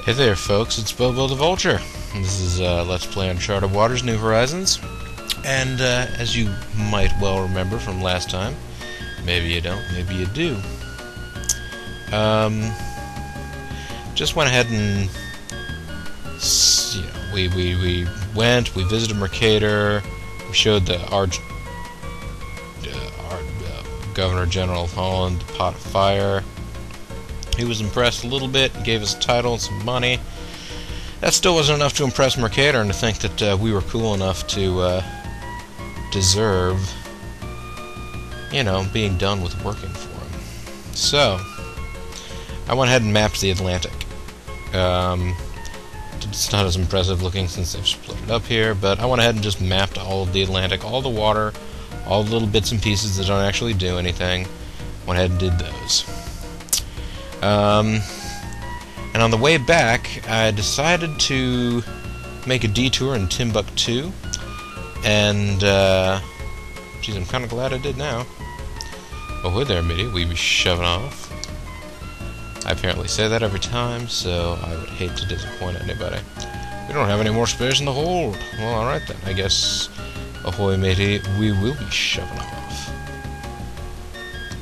Hey there, folks, it's Bobo the Vulture. This is Let's Play Uncharted Waters New Horizons. And as you might well remember from last time, maybe you don't, maybe you do, just went ahead and, we visited Mercator, we showed the Governor General of Holland the pot of fire. He was impressed a little bit, gave us a title and some money. That still wasn't enough to impress Mercator and to think that we were cool enough to deserve, being done with working for him. So, I went ahead and mapped the Atlantic. It's not as impressive looking since they've split it up here, but I went ahead and just mapped all of the Atlantic, all the water, all the little bits and pieces that don't actually do anything. Went ahead and did those. And on the way back, I decided to make a detour in Timbuktu, and, geez, I'm kind of glad I did now. Oh, hey there, Mitty, we be shoving off. I apparently say that every time, so I would hate to disappoint anybody. We don't have any more space in the hold. Well, alright then, I guess, ahoy, matey, we will be shoving off.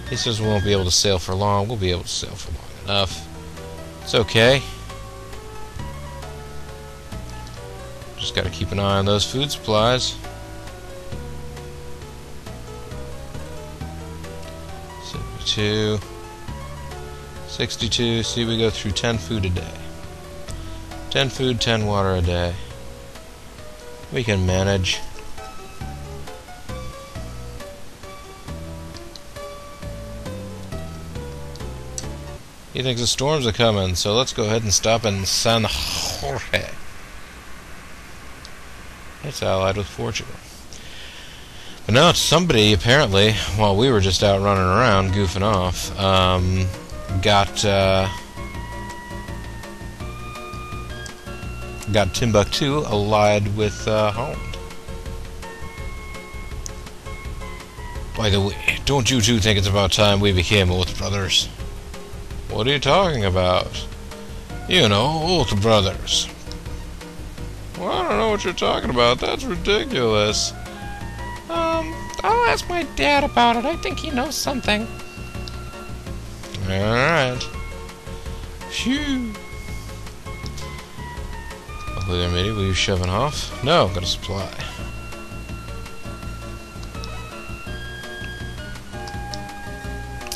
He says we won't be able to sail for long. We'll be able to sail for long enough. It's okay. Just gotta keep an eye on those food supplies. 72, 62. See, we go through 10 food a day. 10 food, 10 water a day. We can manage. He thinks the storms are coming, so let's go ahead and stop in San Jorge. It's allied with Portugal. But now somebody, apparently, while we were just out running around, goofing off, got Timbuktu allied with Holland. By the way, don't you two think it's about time we became oath brothers? What are you talking about? You know, oath brothers. Well, I don't know what you're talking about. That's ridiculous. I'll ask my dad about it. I think he knows something. Alright. Phew. Oh, there, matey. Were you shoving off? No, I've got a supply.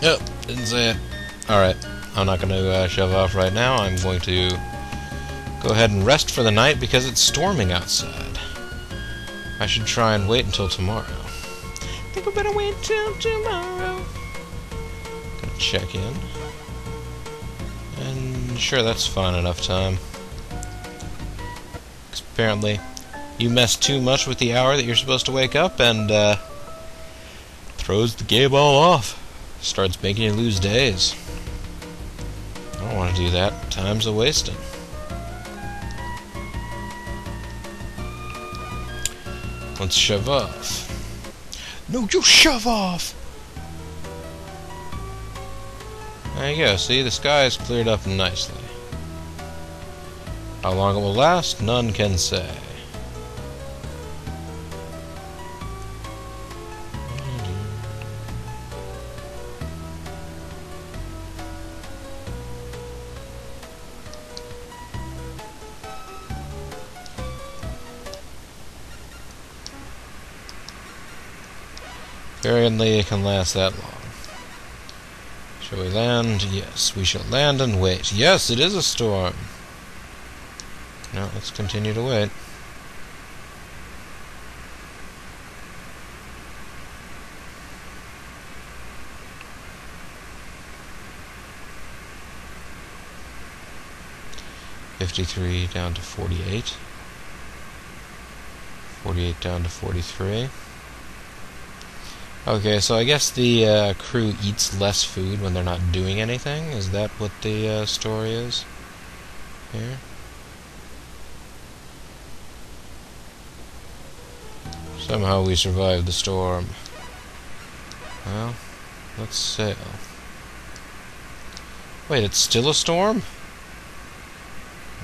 Yep, didn't say it. Alright. I'm not going to shove off right now. I'm going to go ahead and rest for the night because it's storming outside. I should try and wait until tomorrow. I think we better wait till tomorrow. Gonna check in. And sure, that's fine enough time. 'Cause apparently, you mess too much with the hour that you're supposed to wake up and throws the game all off. Starts making you lose days. I don't want to do that. Time's a wasting. Let's shove off. No, you shove off! There you go. See, the sky is cleared up nicely. How long it will last, none can say. Apparently it can last that long. Shall we land? Yes, we shall land and wait. Yes, it is a storm. No, let's continue to wait. $53 down to 48. 48 down to 43. Okay, so I guess the crew eats less food when they're not doing anything. Is that what the story is here? Somehow we survived the storm. Well, let's sail. Wait, it's still a storm?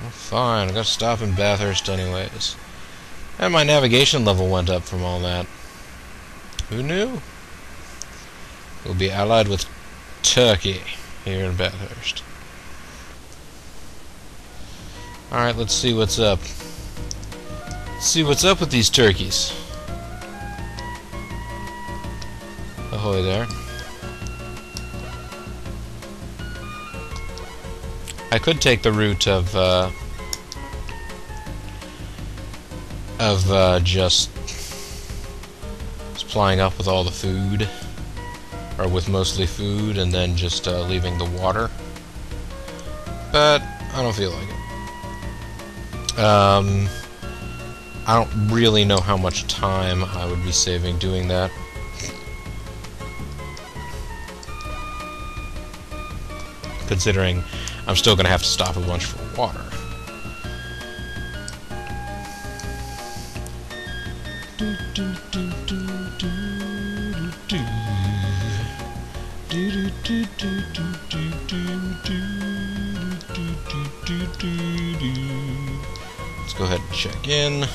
Well, fine, I gotta stop in Bathurst anyways. And my navigation level went up from all that. Who knew? We'll be allied with Turkey here in Bathurst. Alright, let's see what's up. Let's see what's up with these turkeys. Ahoy there. I could take the route of just supplying up with all the food, or with mostly food, and then just leaving the water. But I don't feel like it. I don't really know how much time I would be saving doing that. Considering I'm still going to have to stop a bunch for water. Let's go ahead and check in.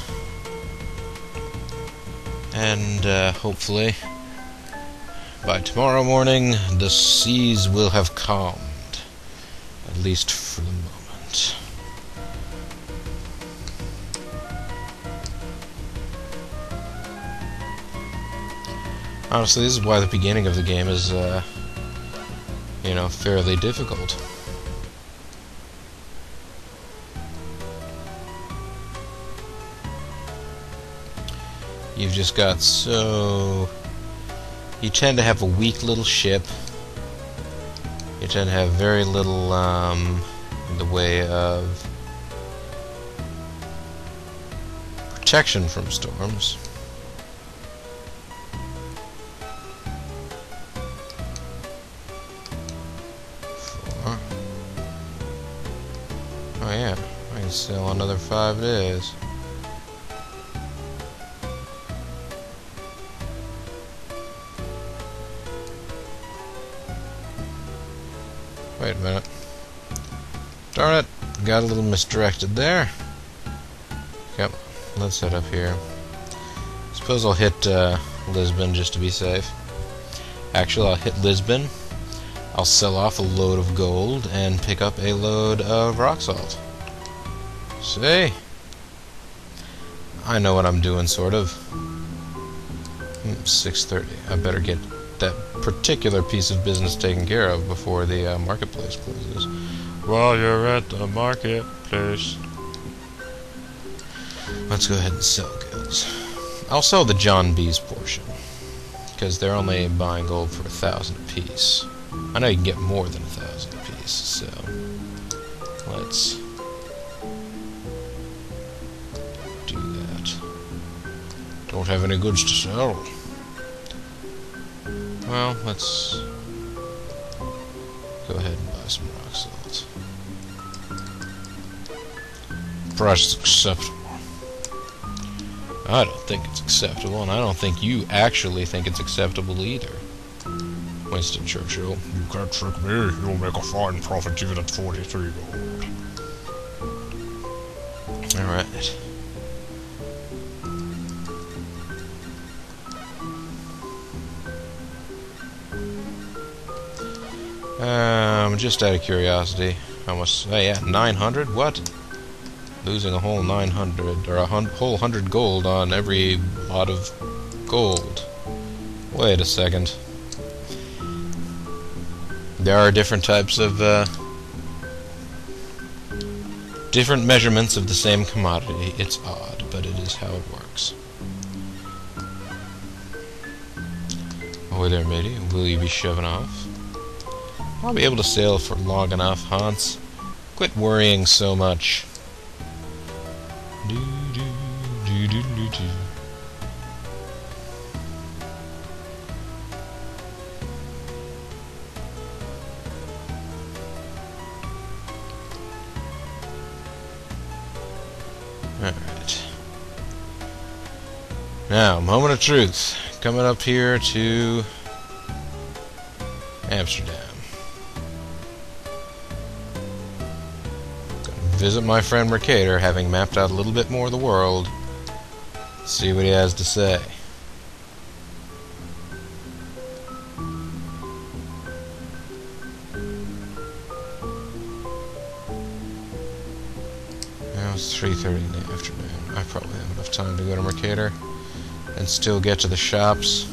And hopefully by tomorrow morning the seas will have calmed. At least for the moment. Honestly, this is why the beginning of the game is, you know, fairly difficult. You've just got so... You tend to have a weak little ship. You tend to have very little, in the way of protection from storms. Oh yeah, I can sail another 5 days. Wait a minute. Darn it, got a little misdirected there. Yep, let's head up here. Suppose I'll hit Lisbon just to be safe. Actually, I'll hit Lisbon. I'll sell off a load of gold and pick up a load of rock salt. See? I know what I'm doing, sort of. 6:30. I better get that particular piece of business taken care of before the marketplace closes. While you're at the marketplace. Let's go ahead and sell goods. I'll sell the John B's portion, because they're only buying gold for 1,000 apiece. I know you can get more than 1,000 apiece, so let's do that. Don't have any goods to sell. Well, let's go ahead and buy some rock salt. Price is acceptable. I don't think it's acceptable, and I don't think you actually think it's acceptable either. Winston Churchill. You can't trick me. You'll make a fine profit even at 43 gold. Alright. Just out of curiosity, how much? Oh yeah, 900? What? Losing a whole 900, or whole 100 gold on every lot of gold. Wait a second. There are different types of, different measurements of the same commodity. It's odd, but it is how it works. Oh, there, matey. Will you be shoving off? I'll be able to sail for long enough, Hans. Quit worrying so much. Alright. Now, moment of truth. Coming up here to Amsterdam. visit my friend Mercator, having mapped out a little bit more of the world. See what he has to say. Now it's 3:30 in the afternoon. I probably have enough time to go to Mercator and still get to the shops.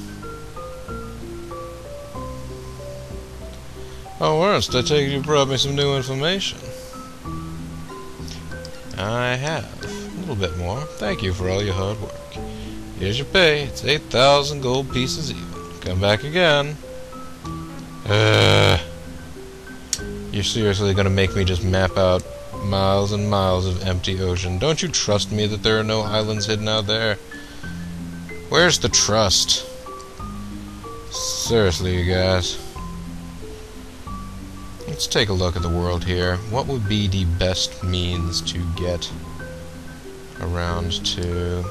Oh, Ernst, I take it you brought me some new information. I have. A little bit more. Thank you for all your hard work. Here's your pay. It's 8,000 gold pieces even. Come back again. You're seriously gonna make me just map out miles and miles of empty ocean? Don't you trust me that there are no islands hidden out there? Where's the trust? Seriously, you guys. Let's take a look at the world here. What would be the best means to get around to...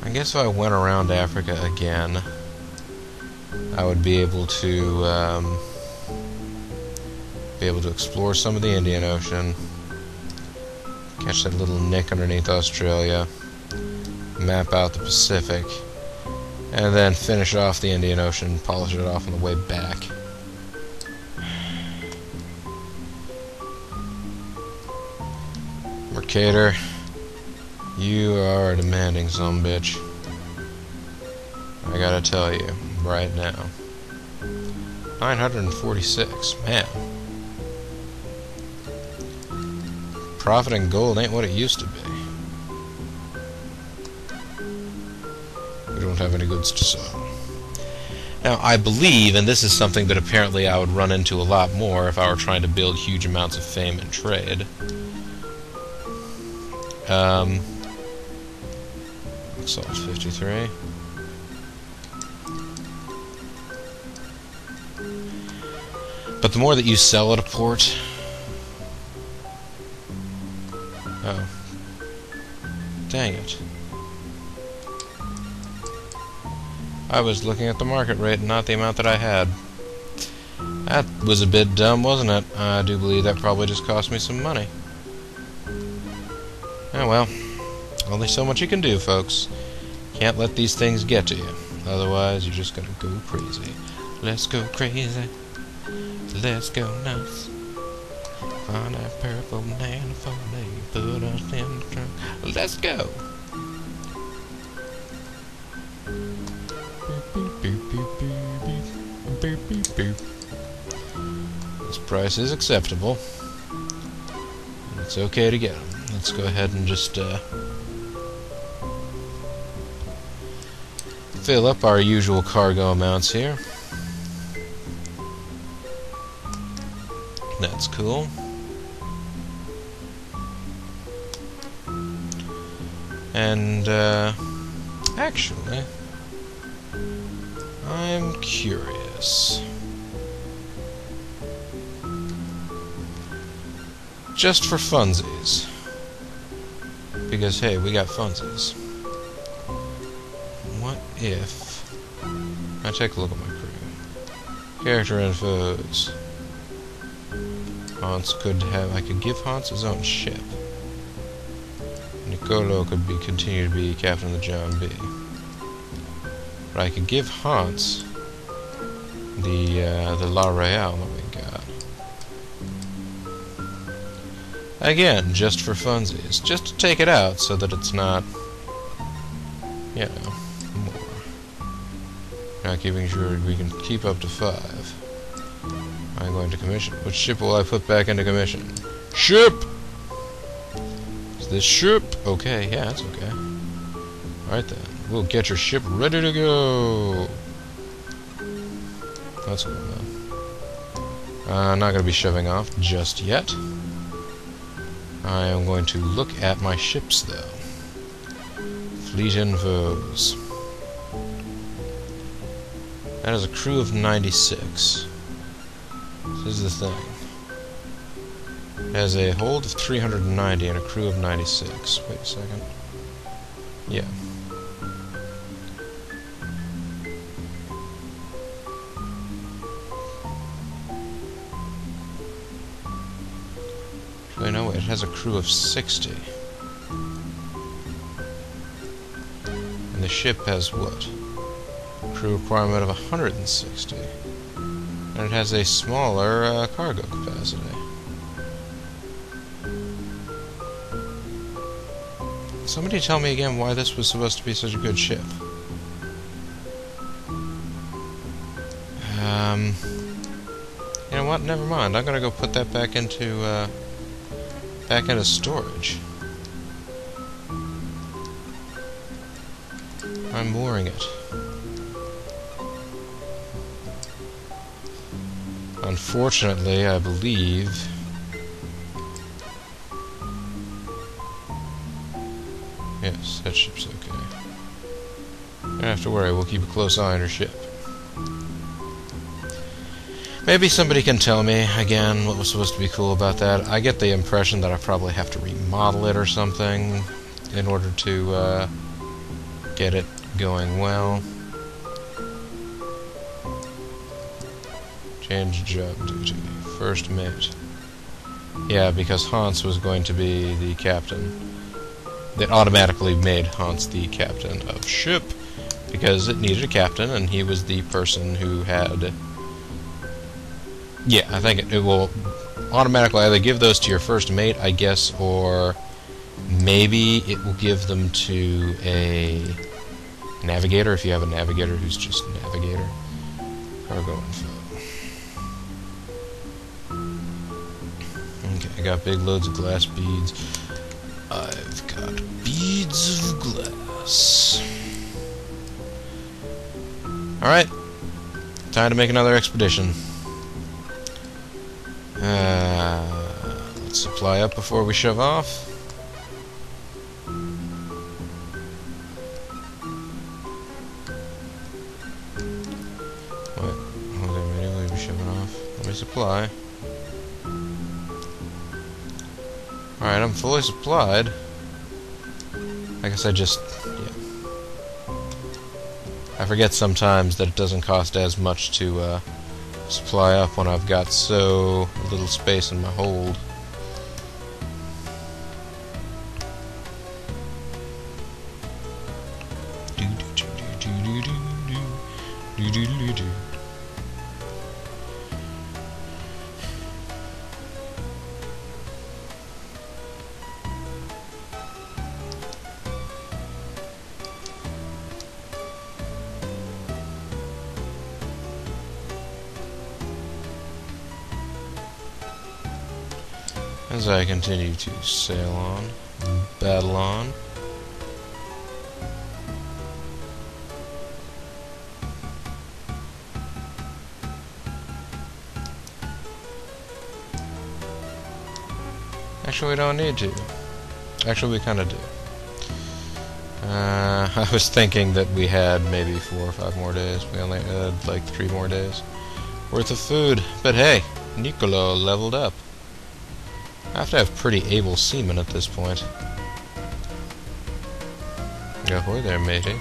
I guess if I went around Africa again, I would be able to explore some of the Indian Ocean, catch that little nick underneath Australia, map out the Pacific, and then finish off the Indian Ocean, polish it off on the way back. Mercator, you are a demanding sumbitch. I gotta tell you, right now. 946, man. Profit in gold ain't what it used to be. We don't have any goods to sell. Now, I believe, and this is something that apparently I would run into a lot more if I were trying to build huge amounts of fame and trade. Salt 53. But the more that you sell at a port... Oh. Dang it. I was looking at the market rate and not the amount that I had. That was a bit dumb, wasn't it? I do believe that probably just cost me some money. Oh well. Only so much you can do, folks. Can't let these things get to you. Otherwise, you're just gonna go crazy. Let's go crazy. Let's go nuts. On that purple banana phone, they put us in the trunk. Let's go. This price is acceptable. It's okay to get them. Let's go ahead and just fill up our usual cargo amounts here. That's cool. And, actually, I'm curious. Just for funsies. Because, hey, we got funsies. What if I take a look at my crew? Character infos. Hans could have... I could give Hans his own ship. Nicolo could continue to be captain of the John B. But I could give Hans the La Real that we got. Again, just for funsies. Just to take it out so that it's not, you know, more. Not keeping sure we can keep up to 5. I'm going to commission. Which ship will I put back into commission? Ship! Is this ship? Okay, yeah, that's okay. Alright then. We'll get your ship ready to go. That's cool, man. I'm not going to be shoving off just yet. I am going to look at my ships, though. Fleet infos. That is a crew of 96. This is the thing. It has a hold of 390 and a crew of 96. Wait a second. Yeah. Actually, no, it has a crew of 60. And the ship has what? Crew requirement of 160. And it has a smaller cargo capacity. Somebody tell me again why this was supposed to be such a good ship. You know what? Never mind. I'm gonna go put that back into storage. I'm mooring it. Unfortunately, I believe yes, that ship's okay. Don't have to worry, we'll keep a close eye on her ship. Maybe somebody can tell me, again, what was supposed to be cool about that. I get the impression that I probably have to remodel it or something in order to get it going well. Change job duty. First mate. Yeah, because Hans was going to be the captain. It automatically made Hans the captain of ship because it needed a captain, and he was the person who had... Yeah, I think it will automatically either give those to your first mate, I guess, or maybe it will give them to a navigator if you have a navigator who's just navigator. Cargo info. Okay, I got big loads of glass beads. I've got beads of glass. Alright, time to make another expedition. Let's supply up before we shove off. What? Hold on, we'll be shoving off. Let me supply. Alright, I'm fully supplied. I guess I just... yeah. I forget sometimes that it doesn't cost as much to, supply up when I've got so little space in my hold. As I continue to sail on, battle on. Actually, we don't need to. Actually, we kind of do. I was thinking that we had maybe 4 or 5 more days. We only had like 3 more days worth of food. But hey, Niccolo leveled up. I have to have pretty able seamen at this point. Ahoy there, matey.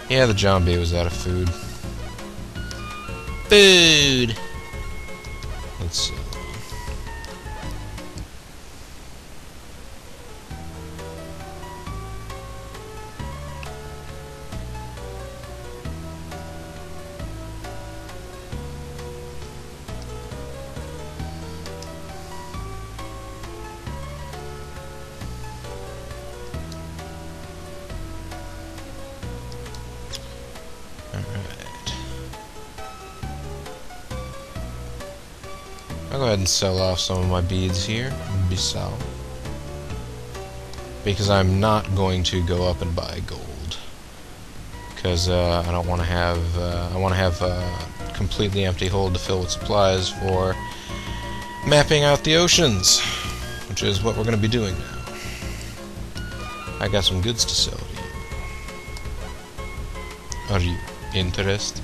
Yeah, the zombie was out of food. Food! Let's see. I'll go ahead and sell off some of my beads here. Bissau. Because I'm not going to go up and buy gold. Because I don't want to have... I want to have a completely empty hold to fill with supplies for mapping out the oceans. Which is what we're going to be doing now. I got some goods to sell to you. Are you interested?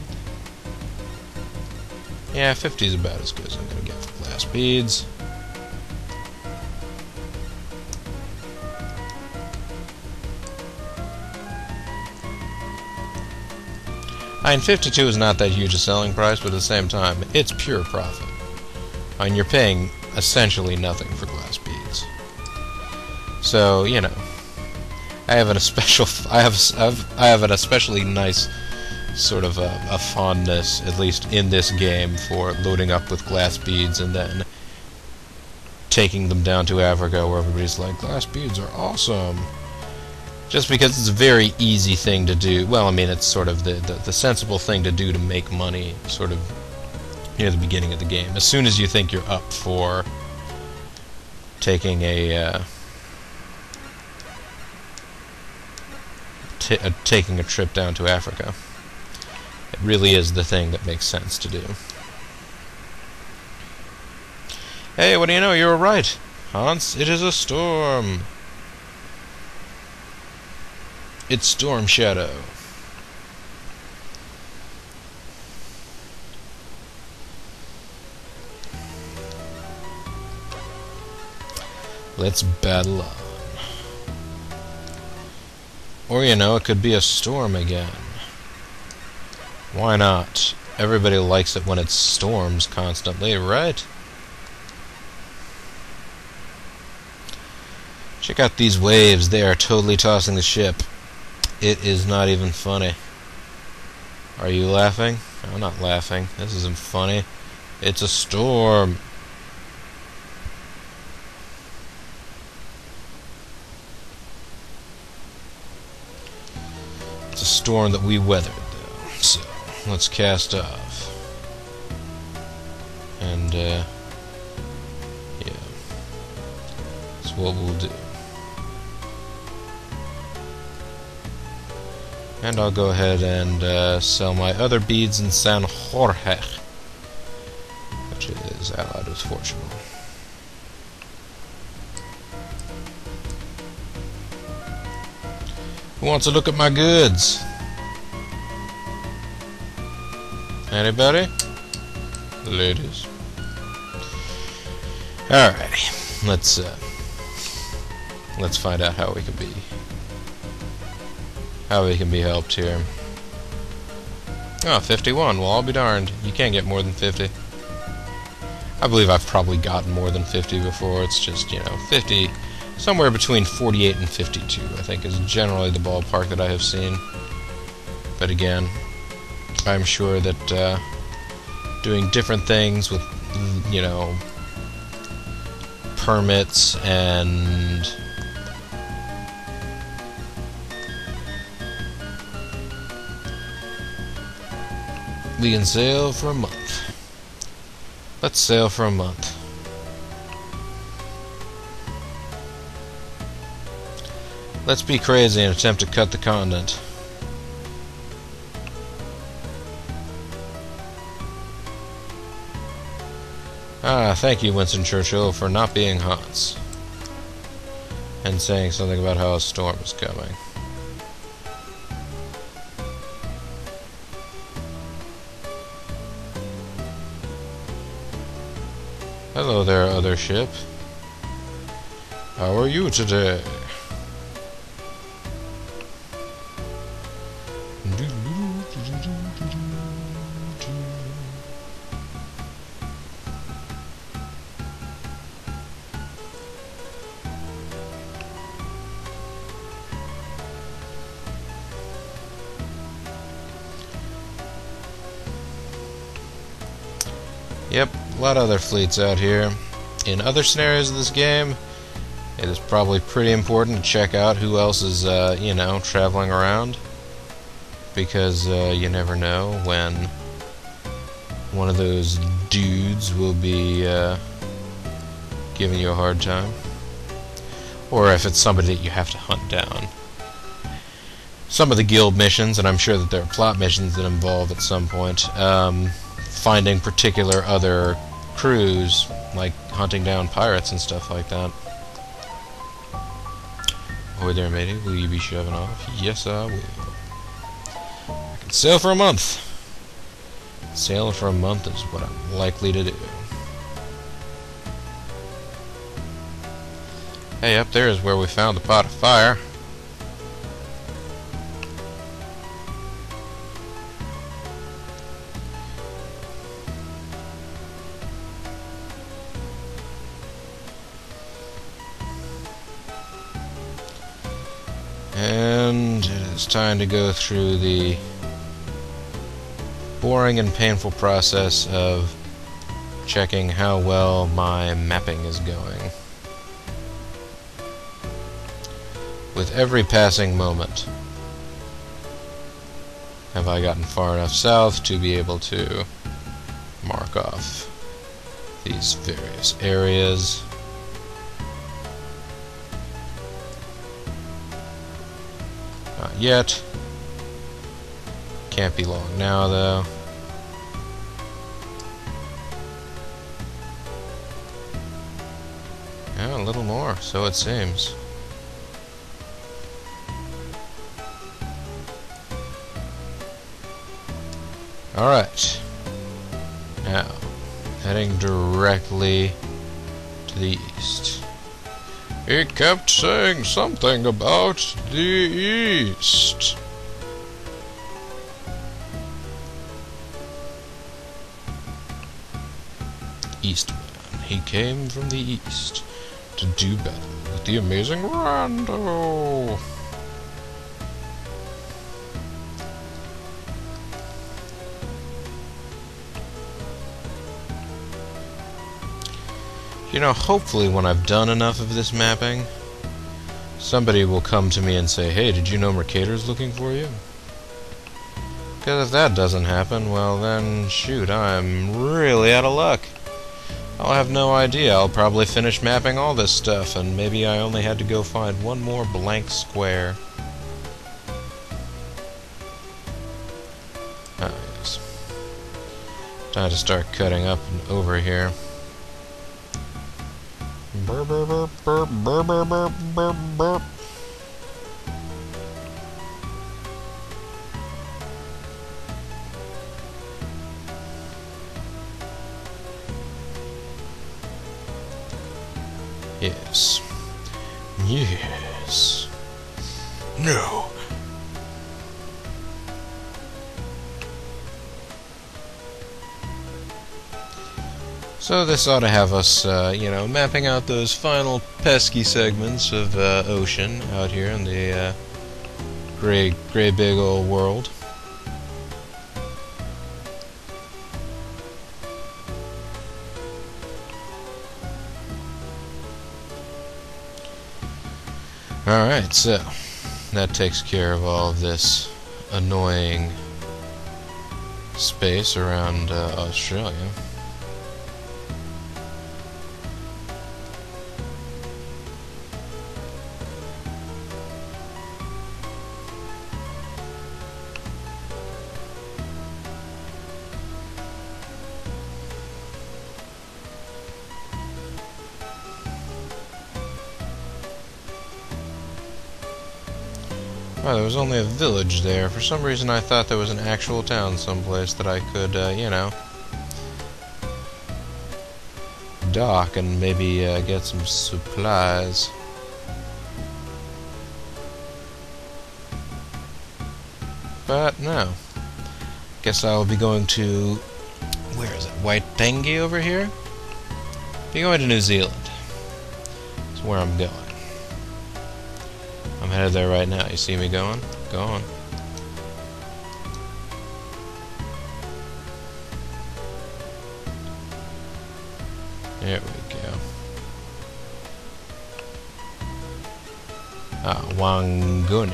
Yeah, 50 is about as good as I'm going to get for glass. glass beads. I mean, 52 is not that huge a selling price, but at the same time, it's pure profit. I mean, you're paying essentially nothing for glass beads. So, you know, I have an especially nice sort of a fondness, at least in this game, for loading up with glass beads and then taking them down to Africa where everybody's like, glass beads are awesome. Just because it's a very easy thing to do. Well, I mean, it's sort of the sensible thing to do to make money, sort of near the beginning of the game. As soon as you think you're up for taking taking a trip down to Africa, it really is the thing that makes sense to do. Hey, what do you know? You were right, Hans. It is a storm. It's Storm Shadow. Let's battle on. Or, you know, it could be a storm again. Why not? Everybody likes it when it storms constantly, right? Check out these waves. They are totally tossing the ship. It is not even funny. Are you laughing? I'm not laughing. This isn't funny. It's a storm. It's a storm that we weathered, though. So, let's cast off. And, yeah. That's what we'll do. And I'll go ahead and sell my other beads in San Jorge, which is allied with Portugal. Who wants to look at my goods? Anybody? Ladies. Alrighty, let's find out how we can be helped here. Oh, 51. Well, I'll be darned. You can't get more than 50. I believe I've probably gotten more than 50 before. It's just, you know, 50, somewhere between 48 and 52, I think, is generally the ballpark that I have seen. But again, I'm sure that doing different things with, you know, permits and we can sail for a month. Let's sail for a month. Let's be crazy and attempt to cut the continent. Ah, thank you, Winston Churchill, for not being Hans and saying something about how a storm is coming. Hello there, other ship. How are you today? Yep, a lot of other fleets out here. In other scenarios of this game, it is probably pretty important to check out who else is, you know, traveling around. Because you never know when one of those dudes will be giving you a hard time. Or if it's somebody that you have to hunt down. Some of the guild missions, and I'm sure that there are plot missions that involve at some point, finding particular other crews, like hunting down pirates and stuff like that. Ahoy there, matey. Will you be shoving off? Yes, I will. I can sail for a month. Sailing for a month is what I'm likely to do. Hey, up there is where we found the pot of fire. And it is time to go through the boring and painful process of checking how well my mapping is going. With every passing moment, have I gotten far enough south to be able to mark off these various areas? Not yet. Can't be long now, though. Yeah, a little more, so it seems. Alright. Now, heading directly to the east. He kept saying something about the east. Eastman. He came from the east to do battle with the amazing Rando. You know, hopefully when I've done enough of this mapping, somebody will come to me and say, hey, did you know Mercator's looking for you? Because if that doesn't happen, well then, shoot, I'm really out of luck. I'll have no idea. I'll probably finish mapping all this stuff, and maybe I only had to go find one more blank square. Ah, yes. Time to start cutting up and over here. Burr, burr, burr, burr, burr, burr, burr, burr, burr. Yes. Yes. No. So this ought to have us, you know, mapping out those final pesky segments of ocean out here in the gray big old world. Alright, so that takes care of all of this annoying space around Australia. Oh, there was only a village there. For some reason I thought there was an actual town someplace that I could, you know, dock and maybe get some supplies. But no. Guess I'll be going to, where is it, Waitangi over here? Be going to New Zealand. That's where I'm going. I'm headed there right now. You see me going? Go on. There we go. Ah, Wangune.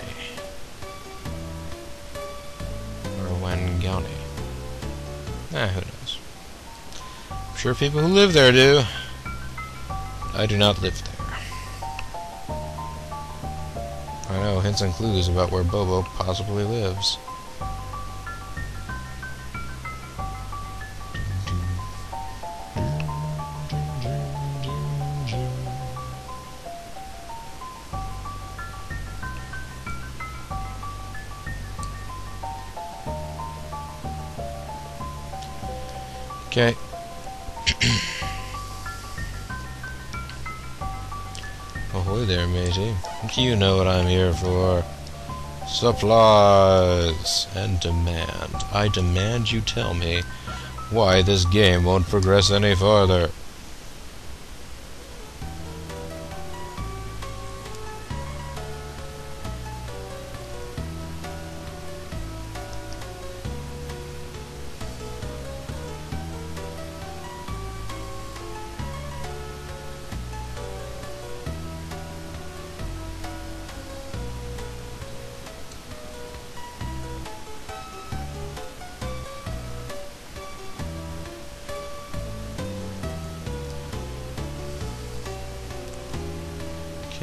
Or Wangone. Ah, who knows. I'm sure people who live there do. I do not live there. I know, hints and clues about where Bobo possibly lives. Okay. We'll Ahoy there, matey. You know what I'm here for. Supplies and demand. I demand you tell me why this game won't progress any farther.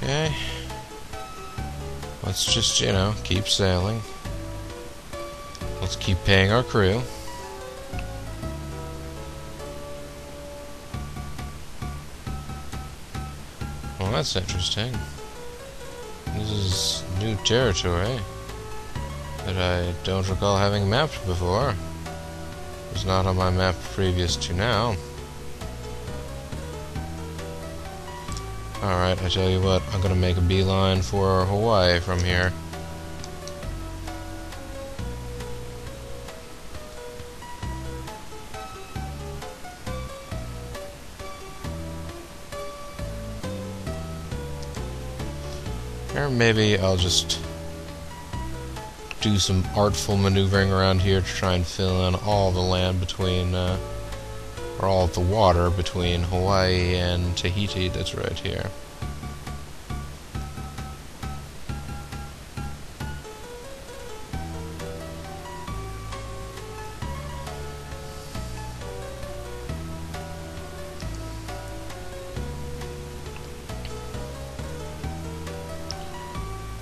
Okay. Let's just, you know, keep sailing. Let's keep paying our crew. Well, that's interesting. This is new territory that I don't recall having mapped before. It was not on my map previous to now. Alright, I tell you what, I'm gonna make a beeline for Hawaii from here. Or maybe I'll just do some artful maneuvering around here to try and fill in all the land between, or all of the water between Hawaii and Tahiti that's right here.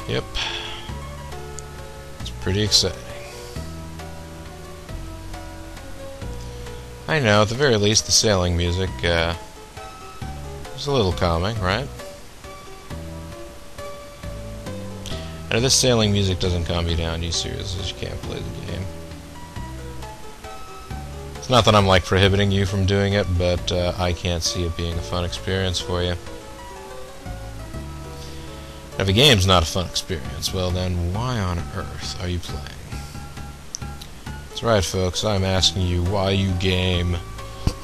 Yep. It's pretty exciting. I know, at the very least, the sailing music, is a little calming, right? And if this sailing music doesn't calm you down, you seriously just can't play the game. It's not that I'm, like, prohibiting you from doing it, but, I can't see it being a fun experience for you. If a game's not a fun experience, well then, why on earth are you playing? That's right, folks, I'm asking you, why you game?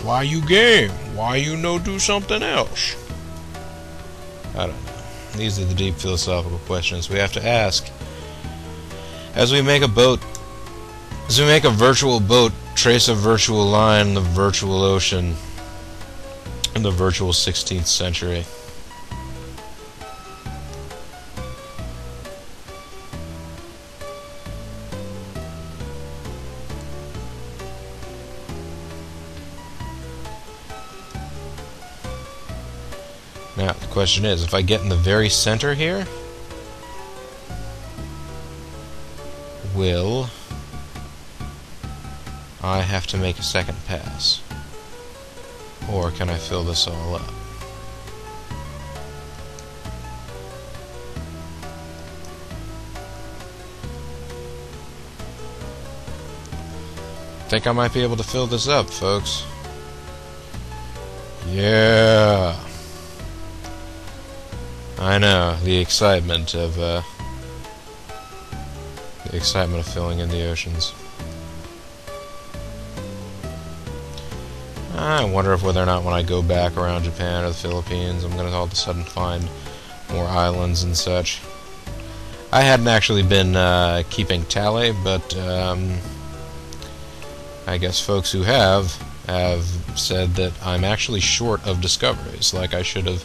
Why you game? Why you no do something else? I don't know. These are the deep philosophical questions we have to ask as we make a boat. As we make a virtual boat, trace a virtual line in the virtual ocean in the virtual 16th century. Now, the question is, if I get in the very center here, will I have to make a second pass? Or can I fill this all up? I think I might be able to fill this up, folks. Yeah! I know, the excitement of filling in the oceans. I wonder if whether or not when I go back around Japan or the Philippines, I'm going to all of a sudden find more islands and such. I hadn't actually been keeping tally, but I guess folks who have said that I'm actually short of discoveries, like I should have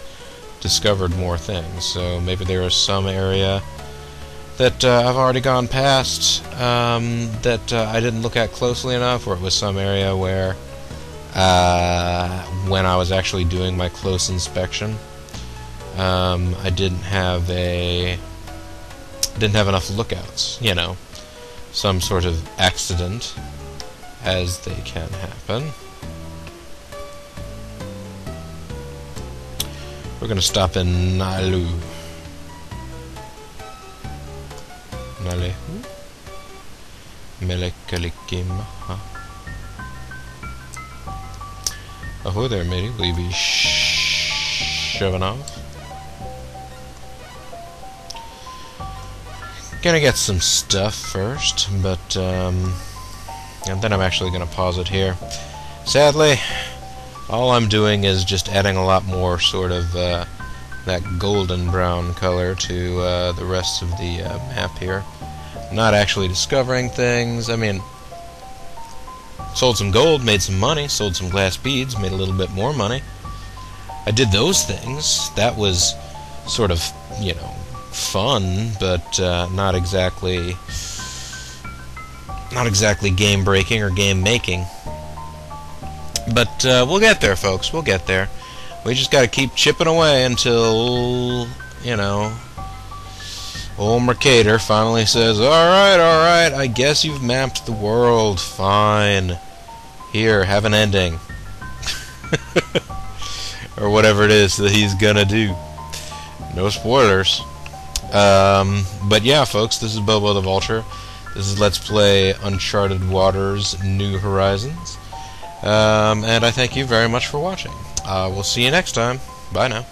discovered more things. So maybe there is some area that I've already gone past that I didn't look at closely enough, or it was some area where when I was actually doing my close inspection, I didn't have enough lookouts, you know, some sort of accident, as they can happen. We're gonna stop in Nalu. Nale. Melekalikim. Ahoy there, matey. Will you be shoving off? Gonna get some stuff first, but and then I'm actually gonna pause it here. Sadly, all I'm doing is just adding a lot more sort of that golden brown color to the rest of the map here. Not actually discovering things. I mean, sold some gold, made some money, sold some glass beads, made a little bit more money. I did those things. That was sort of, you know, fun, but not exactly game breaking or game making. But we'll get there, folks. We'll get there. We just got to keep chipping away until, you know, old Mercator finally says, alright, I guess you've mapped the world. Fine. Here, have an ending. Or whatever it is that he's gonna do. No spoilers. But yeah, folks, this is Bobo the Vulture. This is Let's Play Uncharted Waters New Horizons. And I thank you very much for watching. We'll see you next time. Bye now.